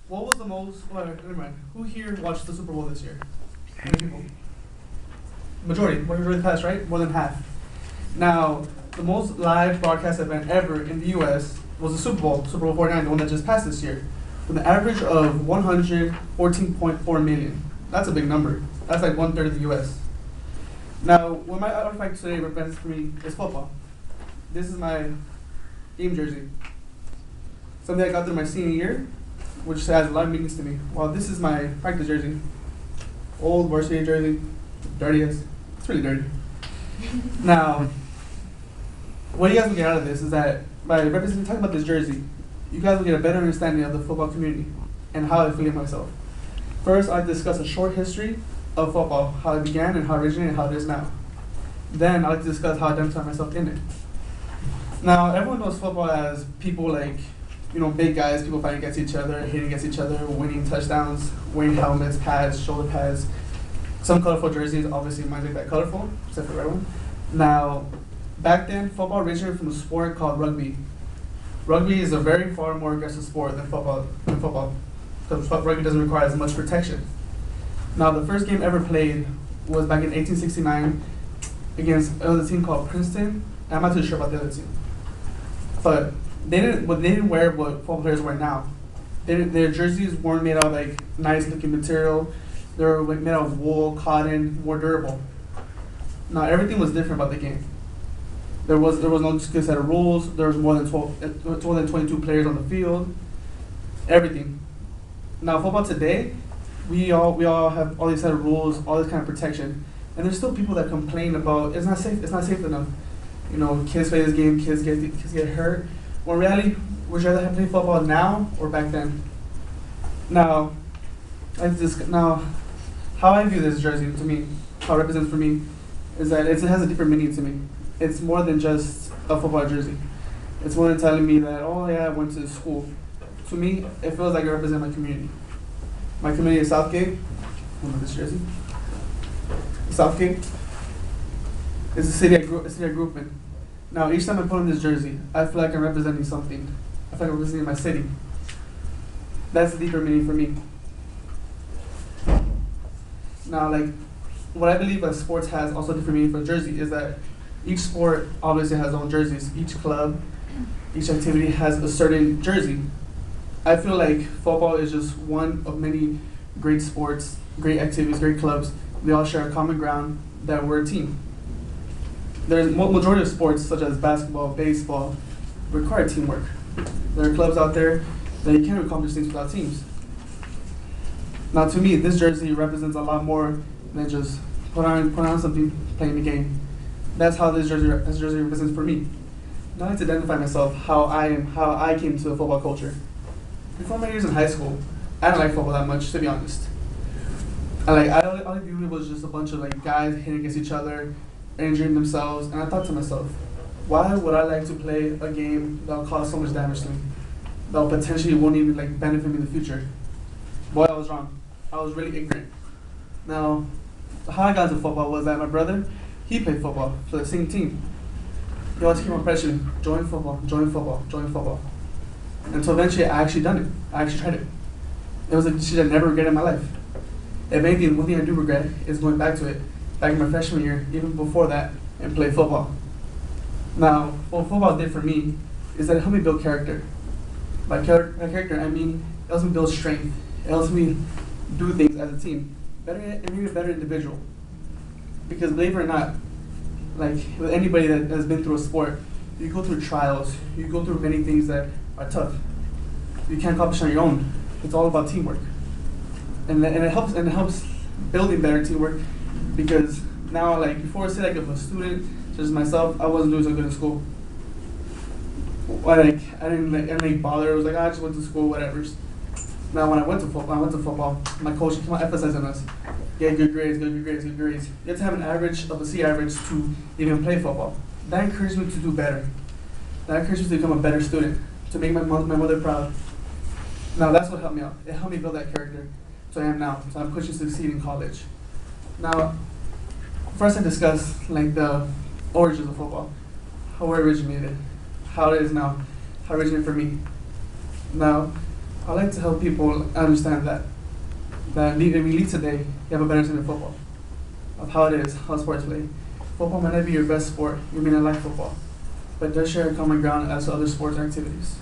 what was the most? Well, never mind. Who here watched the Super Bowl this year? How many people? Majority passed, right? More than half. Now, the most live broadcast event ever in the U.S. was the Super Bowl 49, the one that just passed this year, with an average of 114.4 million. That's a big number. That's like 1/3 of the U.S. Now, what my artifact today represents for me is football. This is my game jersey. Something I got through my senior year, which has a lot of meanings to me. Well, this is my practice jersey. Old varsity jersey, dirty as. It's really dirty. Now, what you guys will get out of this is that by talking about this jersey, you guys will get a better understanding of the football community and how I feel myself. First, I discuss a short history of football, how it began and how it originated and how it is now. Then, I like to discuss how I identify myself in it. Now, everyone knows football as people like, big guys, people fighting against each other, hitting against each other, winning touchdowns, wearing helmets, pads, shoulder pads, some colorful jerseys. Obviously, mine's like that colorful, except for the red one. Now, back then, football originated from a sport called rugby. Rugby is a very far more aggressive sport than football, because rugby doesn't require as much protection. Now, the first game ever played was back in 1869 against a team called Princeton. I'm not too sure about the other team, but they didn't wear what football players wear now. Their jerseys weren't made out of like nice looking material. They were like made out of wool, cotton, more durable. Now everything was different about the game. There was no good set of rules. There was more than 22 players on the field. Everything. Now football today, we all have all these set of rules, all this kind of protection, and there's still people that complain about it's not safe. It's not safe enough. Kids play this game, kids get hurt. Well, in reality, would you rather have played football now or back then? Now, how I view this jersey to me, how it represents for me, is that it has a different meaning to me. It's more than just a football jersey. It's more than telling me that, oh yeah, I went to school. To me, it feels like it represents my community. My community is Southgate. This jersey. Southgate. It's a city I grew up in. Now, each time I put on this jersey, I feel like I'm representing something. I feel like I'm representing my city. That's the deeper meaning for me. Now, what I believe that sports has also different meaning for jersey is that each sport obviously has its own jerseys. Each club, each activity has a certain jersey. I feel like football is just one of many great sports, great activities, great clubs. They all share a common ground that we're a team. There's majority of sports such as basketball, baseball, require teamwork. There are clubs out there that you can't accomplish things without teams. Now, to me, this jersey represents a lot more than just put on something, playing the game. That's how this jersey represents for me. Now I like to identify myself, how I came to the football culture. Before my years in high school, I didn't like football that much, to be honest. All I viewed it was just a bunch of guys hitting against each other, injuring themselves, and I thought to myself, why would I like to play a game that'll cause so much damage to me, that'll potentially won't even benefit me in the future? Boy, I was wrong. I was really ignorant. Now, how I got into football was that my brother, he played football for the same team. He always kept on pressuring, join football, join football, join football. And so eventually I actually done it. I actually tried it. It was a decision I never regretted in my life. If anything, one thing I do regret is going back to it, back in my freshman year, even before that, and play football. Now, what football did for me is that it helped me build character. By character, I mean it helps me build strength. It helps me do things as a team. It made me a better individual. Because believe it or not, with anybody that has been through a sport, you go through trials, you go through many things that are tough. You can't accomplish on your own. It's all about teamwork. And it helps building better teamwork, because now before, say if a student such as myself, I wasn't doing so good in school. I didn't bother. It was I just went to school, whatever. Now when I went to football, my coach came on emphasizing us. Get good grades, good grades, good grades. You have to have an average of a C average to even play football. That encouraged me to do better. That encouraged me to become a better student, to make my mother proud. Now that's what helped me out. It helped me build that character. So I am now. So I'm pushing to succeed in college. Now, first I discuss the origins of football, how it originated, how it is now, how it originated for me. Now, I like to help people understand that if you lead today, you have a better understanding of football, of how it is, how sports play. Football might not be your best sport, you may not like football, but it does share a common ground as to other sports or activities.